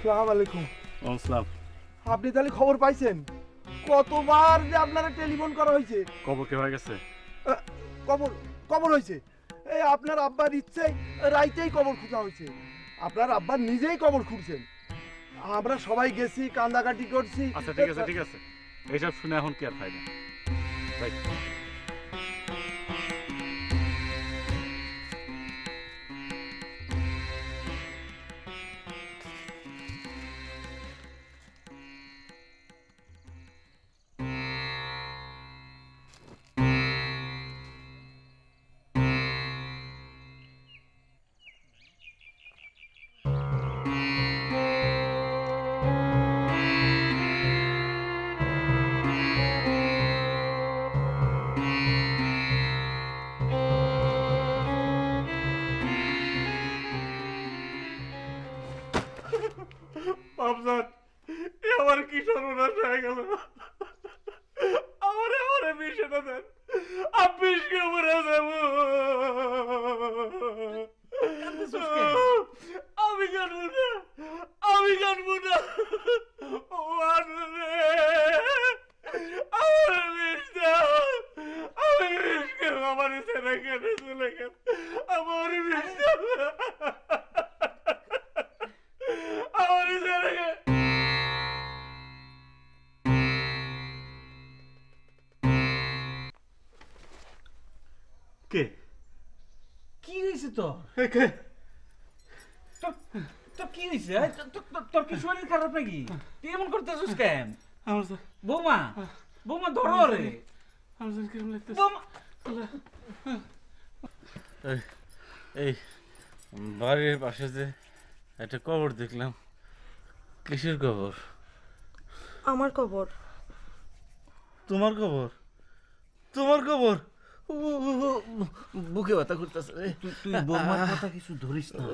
আসসালামু আলাইকুম। আসসালাম। আপনি তাহলে খবর পাইছেন? কতবার যে আপনারা টেলিফোন করা হয়েছে। খবর কে হয়ে গেছে? কবর কবর হয়েছে। এই আপনার আব্বার ইচ্ছে রাইতেই কবর খুঁজা হয়েছে। আপনার আব্বা নিজেই কবর খুঁড়ছেন। আমরা সবাই গেছি, কান্দাকাটি করছি। আচ্ছা ঠিক আছে ঠিক আছে, এইসব শুনে এখন কি আর ফায়দা। ভাই বাবজান, এ আমার কি সর্বনাশ হয়ে গেল। আমারে আমারে বিষে না দেন, আপিসকে মরে যাব। আমি কানবো না, আমি কানবো না। ও আনরে আমার বিষ দাও, আমি বিষ খেয়ে আমার ছেলে কেটে চলে গেল। আমার বিষ দাও, আমার ছেলে কে? কি হয়েছে তোর? কে? তোর কি হয়েছে? তোর কি শরীর খারাপ নাকি? তুই এমন করতেছিস কেন? আমার বৌমা, বৌমা ধরো রে। আমার কেমন লাগতেছে? বৌমা, এই বাড়ির পাশে যে একটা কবর দেখলাম, কিসের কবর? আমার কবর। তোমার কবর? তোমার কবর? বুকে ব্যথা করতেছে। তুই বৌমার কথা কিছু ধরিস না।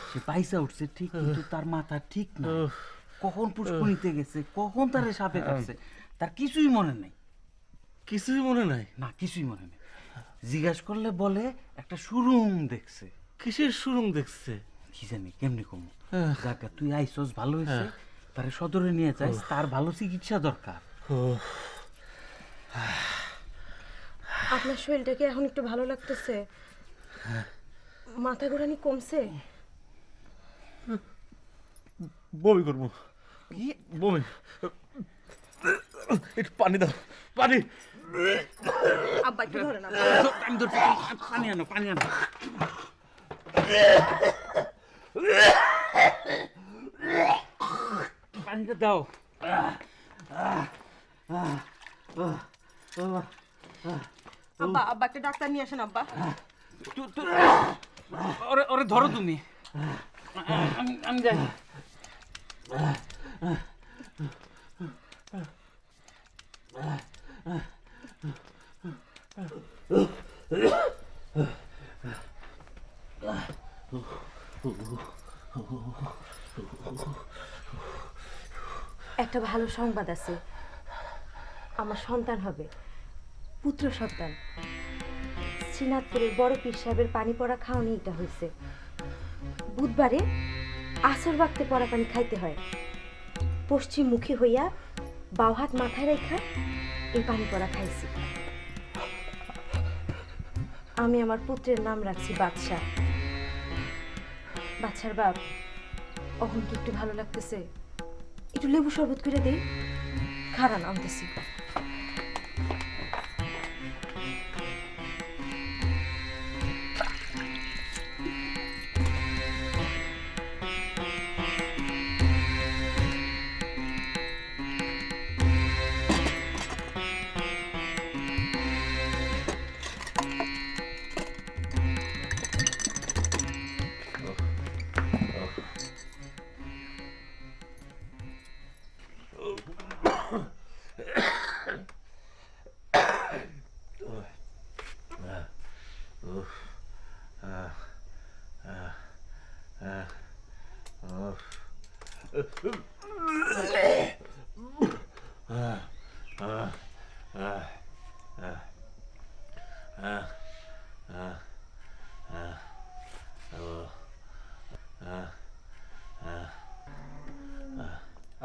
সে পয়সা উঠছে ঠিক, কিন্তু তার মাথা ঠিক না। কখন পুষ্পনিতে গেছে, কখন তার সাপে কাটছে, তার কিছুই মনে নেই। কিছুই মনে নাই? না, কিছুই মনে নেই। জিজ্ঞাসা করলে বলে একটা সুরুং দেখছে। কিসের সুরুং দেখছে? কি জানি কেমনি কম। জায়গা তুই আইসস, ভালো হয়েছে। তারে সদরে নিয়ে যাস, তার ভালো চিকিৎসা দরকার। আপনার শরীরটা কি এখন একটু ভালো লাগতেছে? মাথা ঘোরানি কমছে? বমি করবো। কি বমি? একটু পানি দাও, পানি। আব্বা একটু ধরে না। আমি ধরছি, পানি আনো, পানি আনো। পানিটা দাও। আব্বা, আব্বা একটা ডাক্তার নিয়ে আসেন আব্বা। ওরে ওরে ধরো তুমি। আমি যাই। একটা ভালো সংবাদ আছে, আমার সন্তান হবে, পুত্র সন্তান। শ্রীনাথপুরের বড় পীর সাহেবের পানি পড়া খাওয়ানি এটা হয়েছে। বুধবারে আসর বাক্তে পড়া পানি খাইতে হয়। পশ্চিমমুখী হইয়া বাও হাত মাথায় রেখা এই পানি পড়া খাইছি। আমি আমার পুত্রের নাম রাখছি বাদশাহ। বাদশার বাপ, অহন কি একটু ভালো লাগতেছে? একটু লেবু শরবত করে দেই। খারান আনতেছি।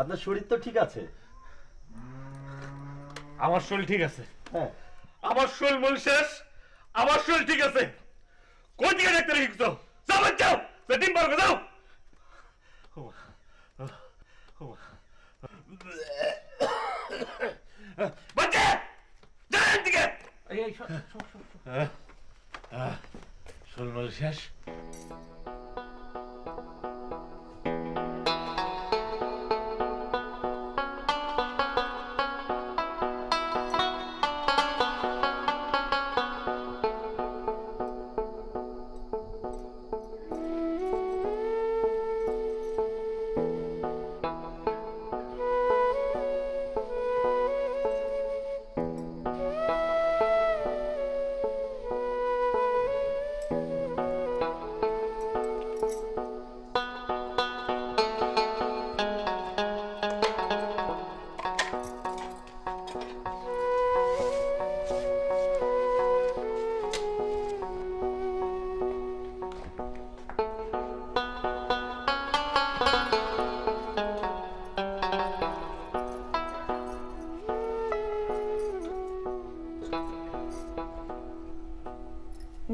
আপনার শরীর তো ঠিক আছে। আমার শরীর ঠিক আছে, হ্যাঁ, আমার শরীর মূল শেষ, আমার শরীর ঠিক আছে। কোন দিকে ডাক্তার লিখছো? যাও যাও, ডিম বার করে দাও। বাচ্চা যান দিকে। শরীর মূল শেষ।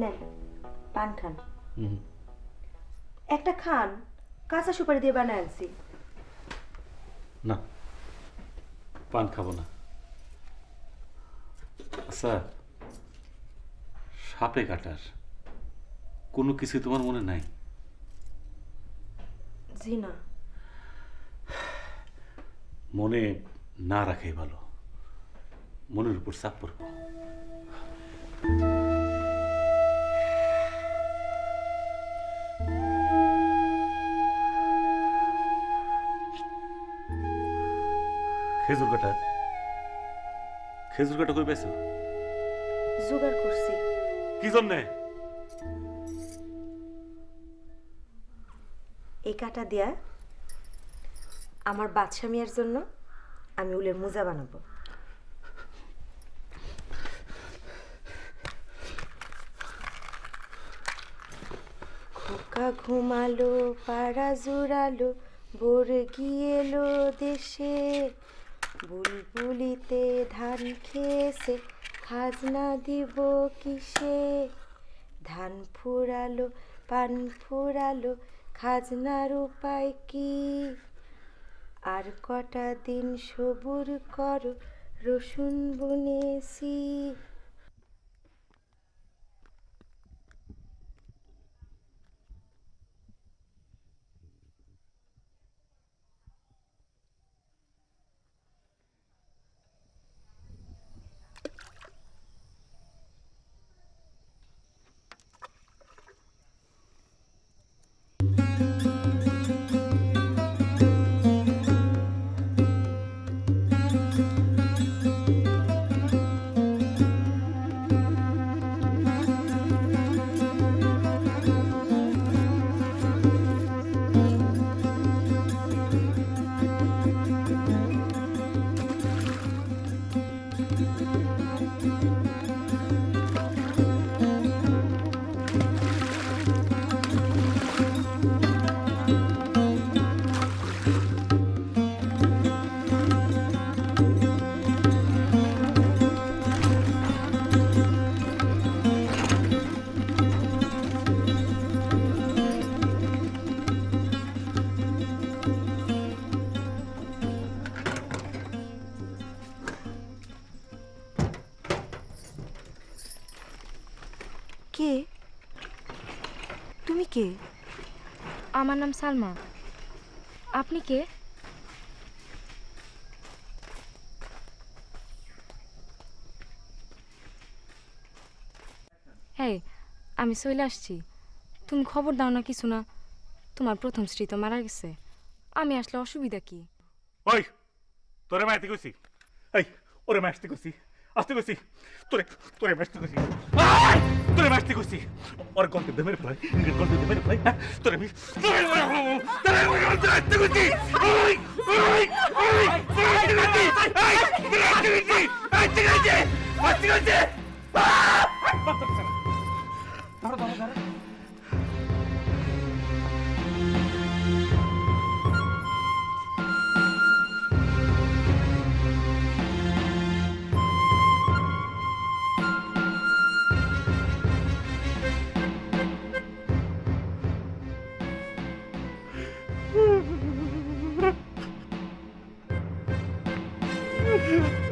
নেন পান খান। একটা খান, কাঁচা সুপারি দিয়ে বানায় আনছি। না, পান খাবো না। আচ্ছা, সাপে কাটার কোনো কিছু তোমার মনে নাই? জি না। মনে না রাখাই ভালো, মনের উপর চাপ পড়বো। খেজুর কাটা, খেজুর কাটা কই পেয়েছো? জোগাড় করছি। কি জন্যে? এই কাটা দিয়া আমার বাদশা মিয়ার জন্য আমি উলের মোজা বানাবো। খোকা ঘুমালো, পাড়া জোড়ালো, ভোর গিয়েলো দেশে, বুলবুলিতে ধান খেয়েছে, খাজনা দিব কিসে? ধান ফুরালো, পান ফুরালো, খাজনার উপায় কি? আর কটা দিন সবুর করো, রসুন বুনেছি। কে তুমি? কে? আমার নাম সালমা। আপনি কে? এই আমি চলে আসছি, তুমি খবর দাও না কিছু না। তোমার প্রথম স্ত্রী তো মারা গেছে, আমি আসলে অসুবিধা কি? ওই তোরে মারতে কইছি, এই ওরে মারতে কইছি, আসতে কইছি, তোরে তোরে মারতে কইছি, তোরে মারতে কইছি। ওর গন্তে দে মেরে ফেলাই, ইংরেজ গন্তে দে মেরে ফেলাই। তোরে আমি তোরে মারতে কইছি। ওই ওই ওই মারতে কইছি, মারতে কইছি, মারতে কইছি, মারতে কইছি। ধরো ধরো ধরো। না